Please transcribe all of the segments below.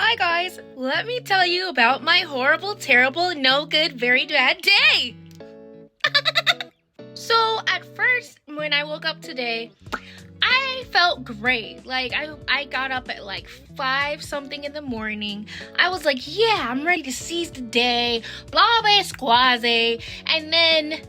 Hi guys, let me tell you about my horrible, terrible, no good, very bad day. So at first, when I woke up today, I felt great. Like I got up at like 5 something in the morning. I was like, yeah, I'm ready to seize the day, blah blah squaze. And then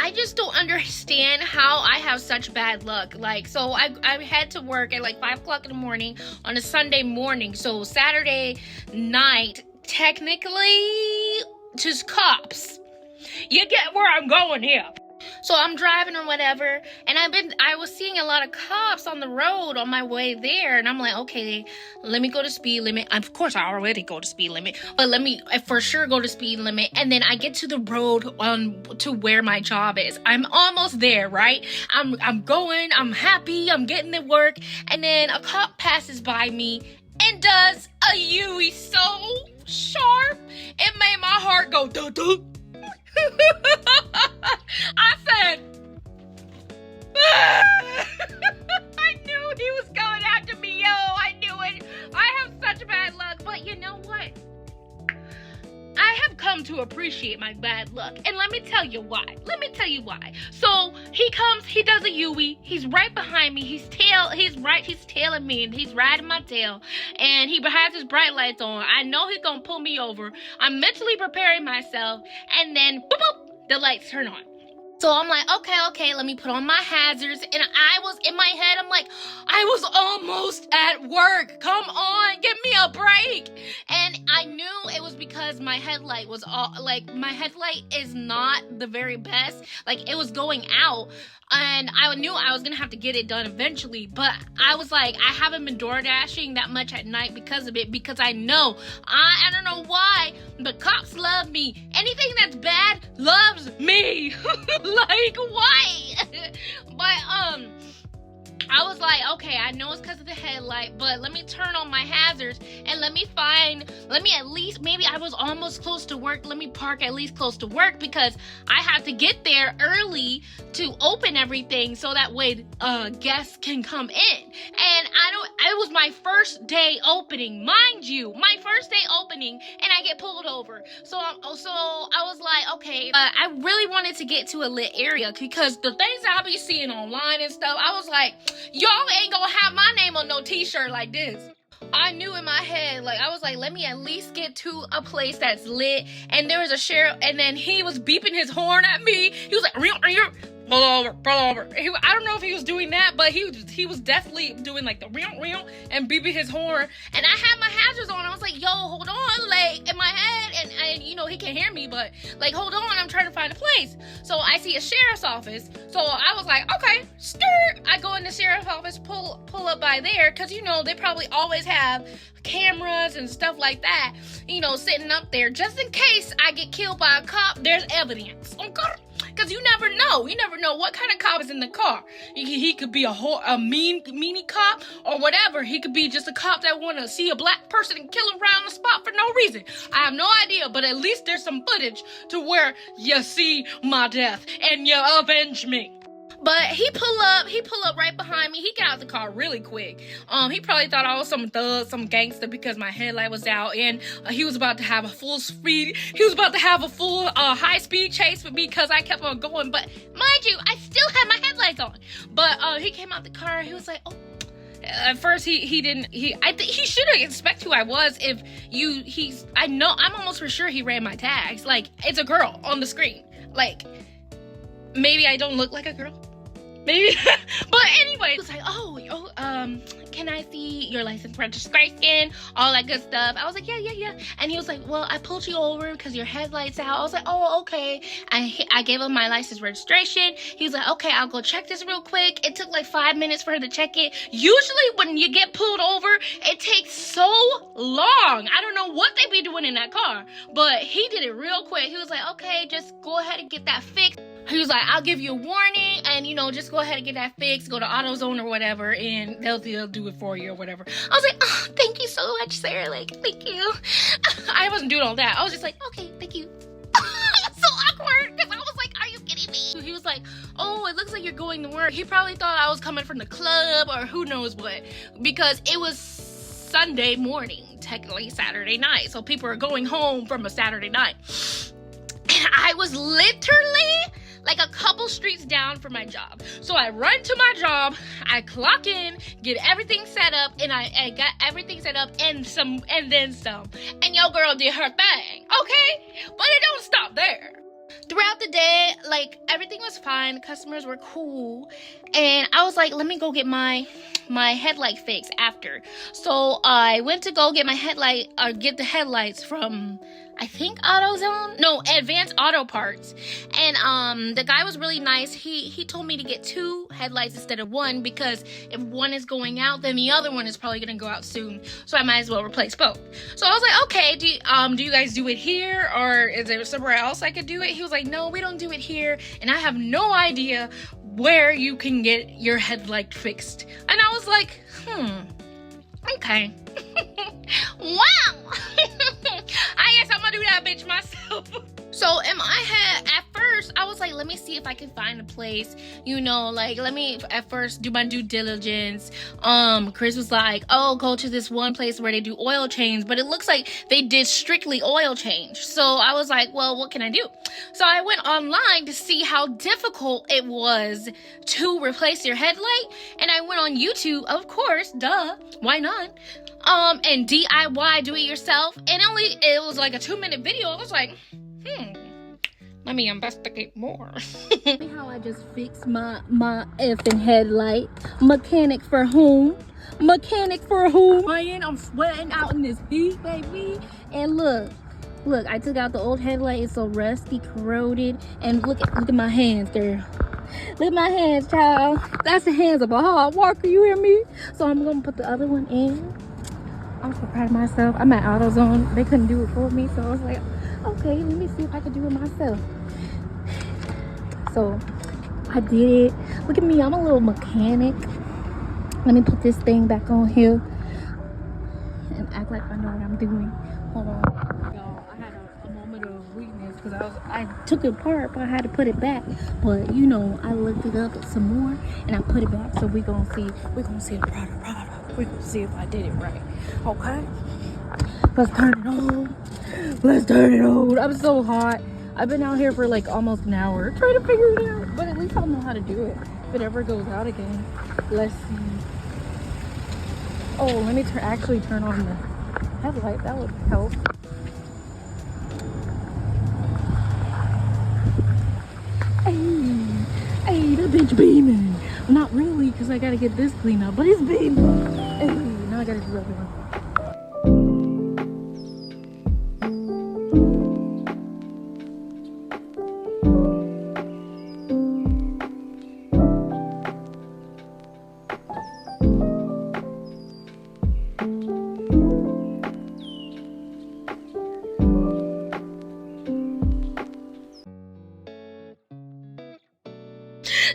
I just don't understand how I have such bad luck. Like, so I had to work at like 5 o'clock in the morning on a Sunday morning. So Saturday night, technically, just cops. You get where I'm going here. So I'm driving or whatever, and I was seeing a lot of cops on the road on my way there, and I'm like, okay, let me go to speed limit. Of course, I already go to speed limit, but let me for sure go to speed limit. And then I get to the road to where my job is. I'm almost there, right? I'm going, I'm happy, I'm getting to work, and then a cop passes by me and does a U-turn so sharp, it made my heart go dun-dun. I said, I knew he was going after me, yo. I knew it. I have such bad luck, but you know what? I have come to appreciate my bad luck, and let me tell you why. So he comes, he does a U-turn. He's right behind me. He's tailing me, and he's riding my tail, and he has his bright lights on. I know he's gonna pull me over. I'm mentally preparing myself, and then boop, boop, the lights turn on. So I'm like, okay, let me put on my hazards. And I was in my head, I'm like, I was almost at work. Come on, give me a break. And I knew it was because my headlight was my headlight is not the very best. Like, it was going out. And I knew I was going to have to get it done eventually. But I was like, I haven't been door dashing that much at night because of it. Because I know, I don't know why, but cops love me. Anything that's bad loves me. Like, why? But, I was like, okay, I know it's because of the headlight, but let me turn on my hazards and let me at least, maybe I was almost close to work. Let me park at least close to work because I have to get there early to open everything so that way guests can come in. And it was my first day opening, mind you, my first day opening, and I get pulled over. So I was like, okay, I really wanted to get to a lit area because the things I be seeing online and stuff, I was like, y'all ain't gonna have my name on no t-shirt like this. I knew in my head, like, I was like, let me at least get to a place that's lit. And there was a sheriff, and then he was beeping his horn at me. He was like, pull over. I don't know if he was doing that, but he was definitely doing like the real and beeping his horn. And I had my hazards on. I was like, yo, hold on, like, in my head, and you know, he can hear me, but like, hold on, I'm trying to find a place. So I see a sheriff's office. So I was like, okay, skirt. I go in the sheriff's office, pull up by there, because you know, they probably always have cameras and stuff like that, you know, sitting up there just in case I get killed by a cop. There's evidence. Okay. Because you never know what kind of cop is in the car. He could be a meanie cop or whatever. He could be just a cop that want to see a black person and kill him around the spot for no reason. I have no idea, but at least there's some footage to where you see my death and you avenge me. But he pull up right behind me. He got out the car really quick. He probably thought I was some thug, some gangster because my headlight was out, and he was about to have a full high speed chase with me because I kept on going. But mind you, I still had my headlights on. But he came out the car. He was like, oh. At first I think he should have expected who I was. I'm almost for sure he ran my tags. Like, it's a girl on the screen. Like, maybe I don't look like a girl. Maybe. But anyway, it was like, can I see your license, registration, all that good stuff? I was like, yeah. And he was like, well, I pulled you over because your headlight's out. I was like, oh, okay. I gave him my license registration. He was like, okay, I'll go check this real quick. It took like 5 minutes for her to check it. Usually when you get pulled over, it takes so long. I don't know what they be doing in that car, but he did it real quick. He was like, okay, just go ahead and get that fixed. He was like, I'll give you a warning, and, you know, just go ahead and get that fixed, go to AutoZone or whatever, and they'll do it for you or whatever. I was like, oh, thank you so much, sir. Like, thank you. I wasn't doing all that. I was just like, okay, thank you. So awkward, because I was like, are going to work. He probably thought I was coming from the club or who knows what, because it was Sunday morning, technically Saturday night. So people are going home from a Saturday night. I was literally like a couple streets down from my job. So I run to my job, I clock in, get everything set up, and I got everything set up and then some. And your girl did her thing, okay? But it don't stop there. Throughout the day, like, everything was fine. Customers were cool. And I was like, let me go get my headlight fixed after. So I went to go get get the headlights from, I think, AutoZone? No, Advanced Auto Parts. And the guy was really nice. He told me to get 2 headlights instead of 1, because if one is going out, then the other one is probably gonna go out soon. So I might as well replace both. So I was like, okay, do you guys do it here, or is there somewhere else I could do it? He was like, no, we don't do it here, and I have no idea where you can get your headlight fixed. And I was like, okay. Wow. I guess I'm gonna do that bitch myself. So in my head, at first, I was like, let me see if I can find a place, you know, like, let me at first do my due diligence. Chris was like, oh, go to this one place where they do oil change, but it looks like they did strictly oil change. So I was like, well, what can I do? So I went online to see how difficult it was to replace your headlight, and I went on YouTube, of course, duh, why not? And DIY, do it yourself, and it was like a 2-minute video. I was like, let me investigate more. How I just fixed my effing headlight. Mechanic for whom? Mechanic for whom? I'm sweating out in this heat, baby. And look, I took out the old headlight. It's so rusty, corroded, and look at my hands, girl. Look at my hands, child. That's the hands of a hard worker, you hear me? So I'm gonna put the other one in. I'm so proud of myself. I'm at AutoZone. They couldn't do it for me, so I was like, okay, let me see if I can do it myself. So I did it. Look at me, I'm a little mechanic. Let me put this thing back on here and act like I know what I'm doing. Hold on. Y'all, I had a moment of weakness because I took it apart, but I had to put it back. But you know, I looked it up some more and I put it back. So we're gonna see the product. We're gonna see if I did it right. Okay? Let's turn it on. Let's turn it on. I'm so hot. I've been out here for like almost an hour trying to figure it out. But at least I'll know how to do it. If it ever goes out again. Let's see. Oh, let me actually turn on the headlight. That would help. Hey, that bitch beaming. Not really, because I gotta get this cleaned up, but it's beaming. Hey, now I gotta do the other one.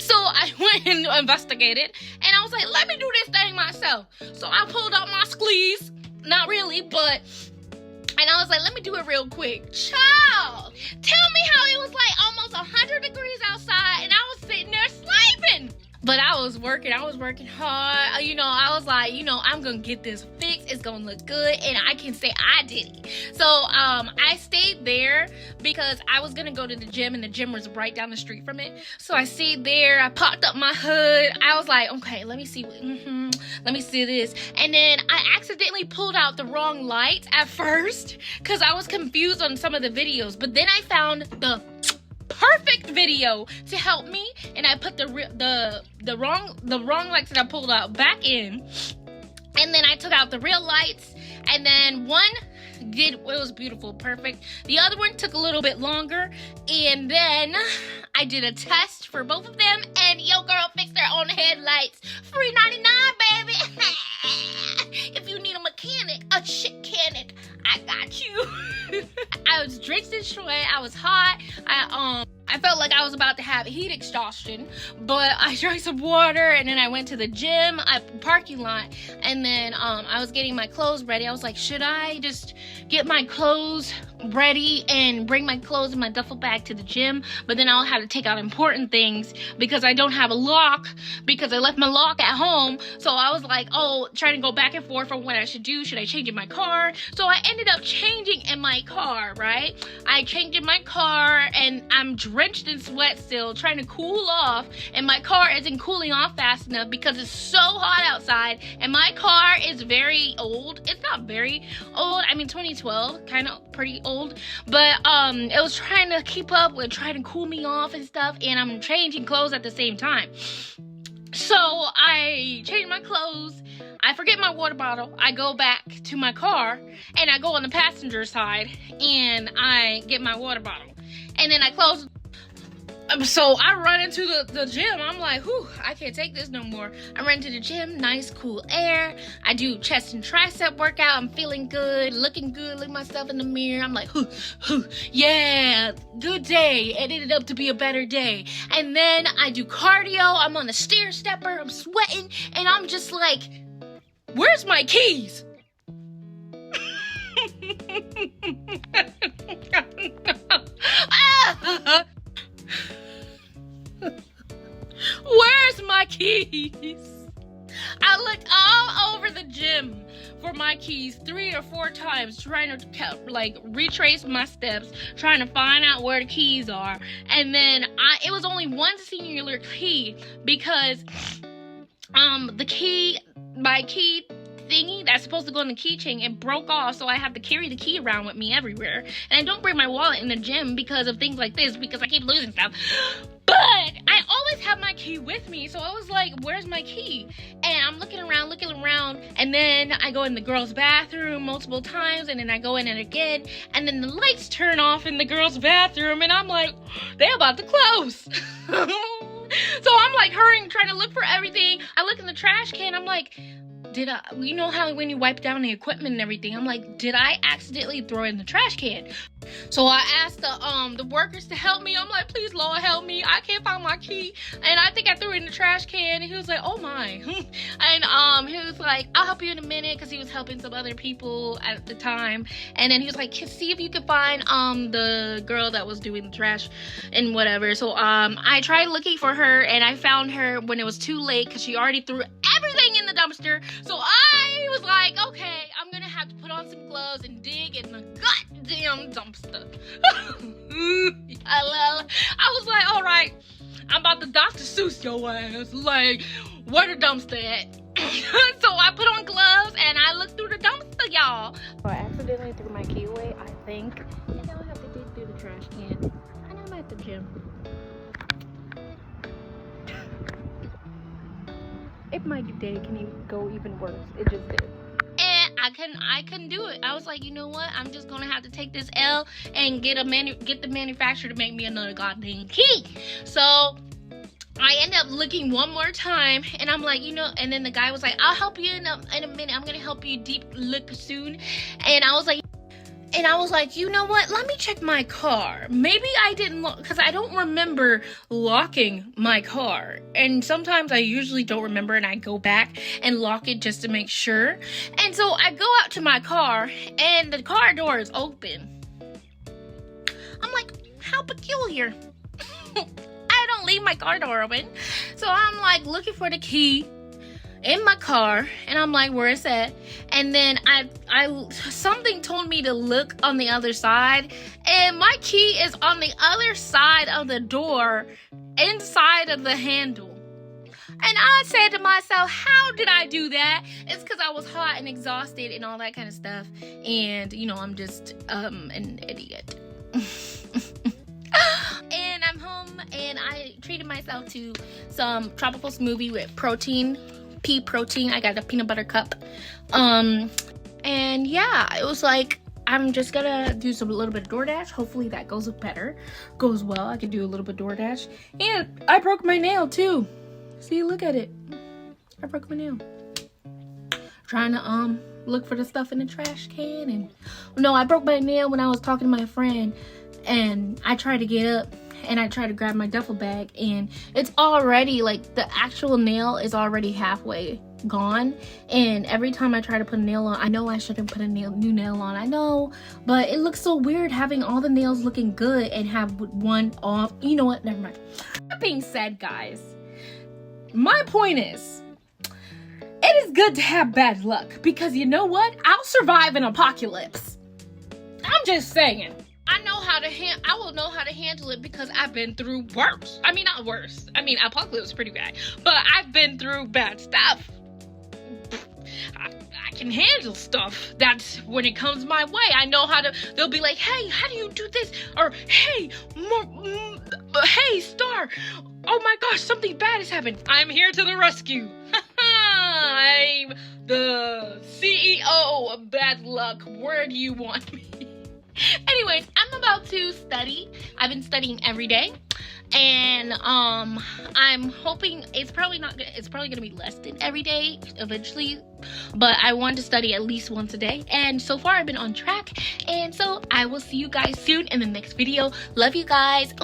So I went and investigated, and I was like, let me do this thing myself. So I pulled out my skis, not really, but, and I was like, let me do it real quick. Child, tell me how it was like almost 100 degrees outside, and I was sitting there sleeping. But I was working hard. You know, I was like, you know, I'm gonna get this fixed. It's gonna look good, and I can say I did it. So I stayed there because I was gonna go to the gym, and the gym was right down the street from it. So I stayed there. I popped up my hood. I was like, okay, let me see. Let me see this. And then I accidentally pulled out the wrong light at first because I was confused on some of the videos. But then I found the perfect video to help me, and I put the wrong lights that I pulled out back in, and then I took out the real lights, and then one it was beautiful, perfect. The other one took a little bit longer, and then I did a test for both of them, and your girl fixed their own headlights. Free 99, baby. If you need a mechanic, a chick-canic, I got you. I was drenched in sweat. I was hot. I felt like I was about to have heat exhaustion, but I drank some water, and then I went to the gym at the parking lot, and then I was getting my clothes ready. I was like, should I just get my clothes ready and bring my clothes and my duffel bag to the gym, but then I'll have to take out important things because I don't have a lock because I left my lock at home. So I was like, oh, trying to go back and forth on what I should do. Should I change in my car? So I ended up changing in my car, right? I changed in my car and I'm drenched in sweat still, trying to cool off, and my car isn't cooling off fast enough because it's so hot outside, and my car is very old. It's not very old. I mean, 2012, kind of pretty old, but it was trying to keep up with trying to cool me off and stuff, and I'm changing clothes at the same time. So I change my clothes, I forget my water bottle, I go back to my car, and I go on the passenger side, and I get my water bottle, and then I close. So I run into the gym. I'm like, whew, I can't take this no more. I run to the gym, nice cool air. I do chest and tricep workout. I'm feeling good, looking good, look at myself in the mirror. I'm like, yeah, good day. It ended up to be a better day. And then I do cardio. I'm on the stair stepper. I'm sweating. And I'm just like, where's my keys? Where's my keys? I looked all over the gym for my keys 3 or 4 times, trying to like retrace my steps, trying to find out where the keys are. And then it was only one singular key because my key thingy that's supposed to go in the keychain, it broke off, so I have to carry the key around with me everywhere. And I don't bring my wallet in the gym because of things like this, because I keep losing stuff. But I always have my key with me, so I was like, where's my key? And I'm looking around, and then I go in the girls' bathroom multiple times, and then I go in it again, and then the lights turn off in the girls' bathroom, and I'm like, they're about to close. So I'm like hurrying, trying to look for everything. I look in the trash can, I'm like, you know how when you wipe down the equipment and everything, I'm like, did I accidentally throw it in the trash can? So I asked the workers to help me. I'm like, please, Lord, help me. I can't find my key. And I think I threw it in the trash can. And he was like, oh my. And he was like, I'll help you in a minute, because he was helping some other people at the time. And then he was like, see if you can find the girl that was doing the trash and whatever. So I tried looking for her, and I found her when it was too late, because she already threw everything in the dumpster. So I was like, okay, I'm gonna have to put on some gloves and dig in the goddamn dumpster. I was like, all right, I'm about to Dr. Seuss your ass. Like, where the dumpster at? So I put on gloves and I looked through the dumpster, y'all. I accidentally threw my key away, I think. And now I have to dig through the trash can. And I'm at the gym. If my day can go even worse, it just did. And I couldn't do it. I was like, you know what? I'm just gonna have to take this L and get the manufacturer to make me another goddamn key. So I end up looking one more time, and I'm like, and then the guy was like, I'll help you in a minute. I'm gonna help you deep look soon. And I was like, you know what? Let me check my car. Maybe I didn't lock, because I don't remember locking my car. And sometimes I usually don't remember, and I go back and lock it just to make sure. And so I go out to my car, and the car door is open. I'm like, how peculiar. I don't leave my car door open. So I'm like looking for the key in my car, and I'm like, where is it? And then I something told me to look on the other side, and my key is on the other side of the door, inside of the handle. And I said to myself, how did I do that? It's because I was hot and exhausted and all that kind of stuff, and I'm just an idiot. And I'm home, and I treated myself to some tropical smoothie with pea protein. I got a peanut butter cup. And yeah, it was like, I'm just gonna do a little bit of DoorDash. Hopefully that goes well. I can do a little bit of DoorDash. And I broke my nail too. See, look at it. I broke my nail. Trying to look for the stuff in the trash can, and no, I broke my nail when I was talking to my friend, and I tried to get up and I tried to grab my duffel bag, and it's already like the actual nail is already halfway gone, and every time I try to put a nail on, I know I shouldn't put a new nail on, I know, but it looks so weird having all the nails looking good and have one off. You know what, never mind. That being said, guys, my point is, it is good to have bad luck, because you know what, I'll survive an apocalypse. I'm just saying. I will know how to handle it, because I've been through worse. I mean, not worse. I mean, apocalypse is pretty bad, but I've been through bad stuff. I can handle stuff. That's when it comes my way. I know how to. They'll be like, "Hey, how do you do this?" Or, "Hey, hey, Star. Oh my gosh, something bad has happened. I'm here to the rescue." I'm the CEO of bad luck. Where do you want me? Anyways, I'm about to study. I've been studying every day, and I'm hoping it's probably gonna be less than every day eventually, but I want to study at least once a day, and so far I've been on track. And so I will see you guys soon in the next video. Love you guys.